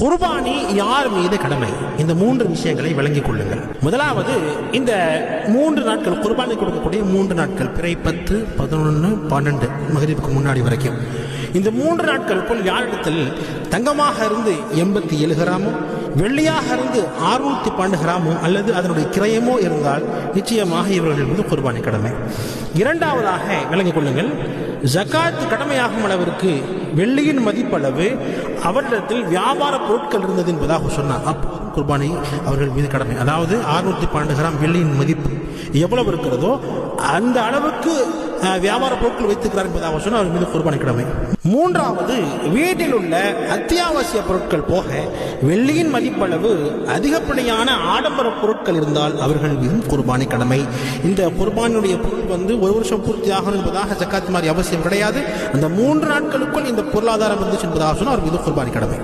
குர்பானி யார் மீது கடமை? இந்த 3 விஷயங்களை விளங்கிக் கொள்ளுங்கள். முதலாவது, இந்த 3 நாட்கள் குர்பானி கொடுக்கக்கூடிய 3 நாட்கள், பிறை 10, 11, 12 மகரிபுக்கு முன்னாடி வரைக்கும், இந்த 3 நாட்களுக்குள் யாரிடத்தில் தங்கமாக இருந்து 87 கிராமும் வெள்ளியாக இருந்து 612 கிராமும் அல்லது அதனுடைய கிரயமோ இருந்தால் நிச்சயமாக இவர்கள் மீது குர்பானி கடமை. இரண்டாவதாக விளங்கிக் கொள்ளுங்கள், ஜகாத் கடமையாகும் அளவிற்கு வெள்ளியின் மதிப்பளவு அவரிடத்தில் வியாபார பொருட்கள் இருந்தது என்பதாக சொன்னார். அப்போதும் குர்பானி அவர்கள் மீது கடமை. அதாவது 612 கிராம் வெள்ளியின் மதிப்பு எவ்வளவு இருக்கிறதோ அந்த அளவுக்கு வியாபார பொருட்கள் வைத்திருக்கிறார் என்பதாக சொன்னால் அவர் மீது குர்பானி கடமை. மூன்றாவது, வீட்டில் உள்ள அத்தியாவசிய பொருட்கள் போக வெள்ளியின் மதிப்பளவு அதிகப்படியான ஆடம்பர பொருட்கள் இருந்தால் அவர்கள் மீதும் குர்பானி கடமை. இந்த குர்பானியுடைய பொருள் ஒரு வருஷம் பூர்த்தியாகும் என்பதாக ஜக்காத் மாதிரி அவசியம் கிடையாது. அந்த 3 நாட்களுக்குள் இந்த பொருளாதாரம் இருந்துச்சு என்பதாக சொன்னால் அவர் மீது குர்பானி கடமை.